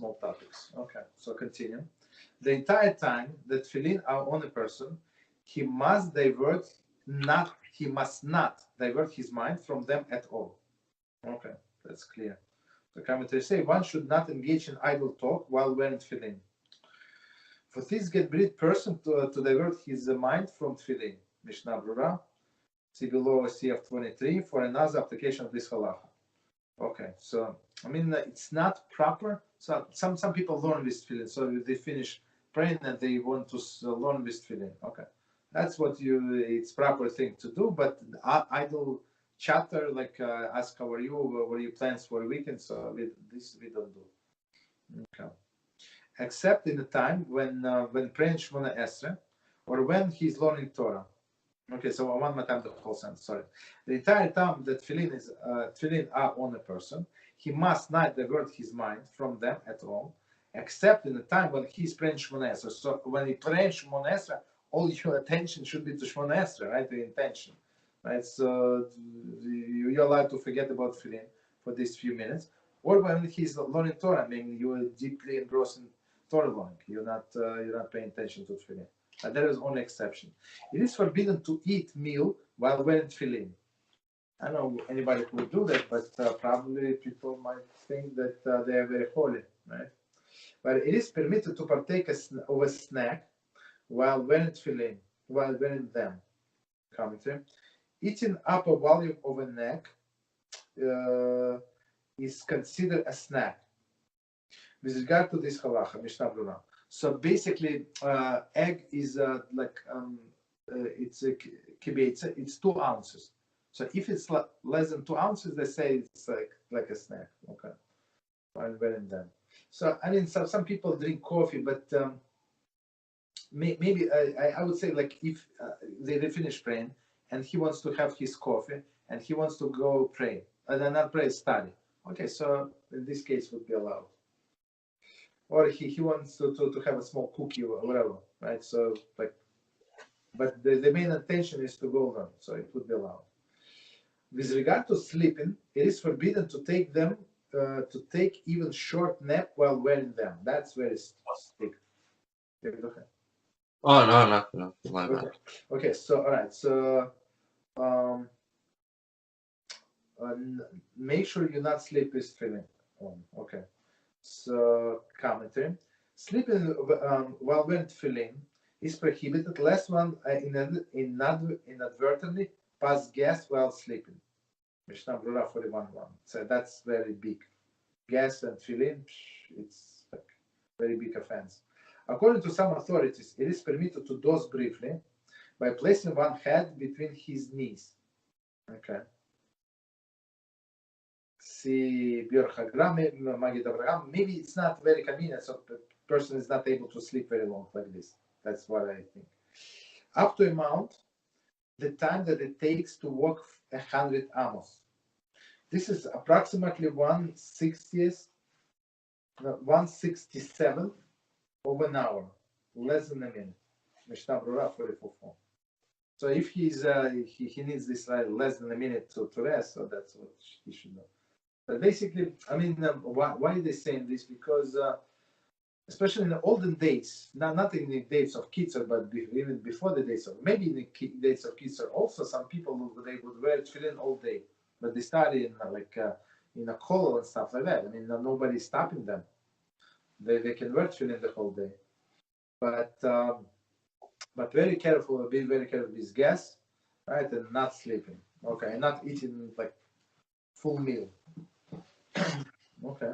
small topics. Okay, so continue. The entire time that tefillin are on a person, he must not divert his mind from them at all. Okay, that's clear. The commentators say one should not engage in idle talk while wearing tefillin. For this get breed person to divert his mind from tefillin. Mishnah Brura, see below CF 23 for another application of this halacha. Okay, so I mean it's not proper. So some people learn with tefillin, so they finish praying and they want to learn with tefillin. Okay, that's what it's proper thing to do. But idle chatter like ask how are you, what are your plans for a weekend? So we don't do. Okay, except in the time when praying Shmona Esrei or when he's learning Torah. Okay, so one more time the whole sentence. Sorry, the entire time that tefillin are on a person, he must not divert his mind from them at all, except in the time when he's praying Shmona Esrei. So when he prays Shmona Esrei, all your attention should be to Shmona Esrei, right? The intention, right? So you're allowed to forget about tefillin for these few minutes, or when he's learning Torah, I mean you are deeply engrossed in Torah learning. You're not paying attention to tefillin. And there is only exception. It is forbidden to eat meal while wearing tefillin. I don't know anybody who would do that, but probably people might think that they are very holy, right? But it is permitted to partake of a snack while wearing tefillin, while wearing them. Commentary. Eating up a volume of a neck is considered a snack. With regard to this halacha, Mishnah Brura. So basically, egg is it's a kibbutz. It's 2 ounces. So if it's less than 2 ounces, they say it's like a snack. Okay, I'm wearing them. So I mean, some people drink coffee, but maybe I would say like if they finish praying and he wants to have his coffee and he wants to go pray, and not pray, study. Okay, so in this case would be allowed. Or he wants to have a small cookie or whatever, right? So like, but the main intention is to go on, so it would be allowed. With regard to sleeping, it is forbidden to take even short nap while wearing them. That's very strict. Oh no. Okay. So all right. So make sure you not sleep with tefillin on. Okay. So commentary: sleeping while wearing tefillin is prohibited unless one inadvertently pass gas while sleeping. Mishnah Brura 41:1. So that's very big. Gas and tefillin, it's like very big offense. According to some authorities, it is permitted to doze briefly by placing one hand between his knees. Okay. See, maybe it's not very convenient, so the person is not able to sleep very long like this. That's what I think. Up to amount the time that it takes to walk 100 amos. This is approximately 1/67 of an hour, less than a minute. Mishnah Brura 44:4. So if he needs this less than a minute to rest, so that's what he should know. But basically, I mean, why are they saying this? Because especially in the olden days, not in the days of Kitzur, but even before the days of, maybe in the days of Kitzur, also some people they would wear tefillin all day, but they started in in a kollel and stuff like that. I mean, nobody's stopping them. They can wear tefillin the whole day, but very careful, be very careful with gas, right, and not sleeping. Okay, and not eating like full meal. Okay.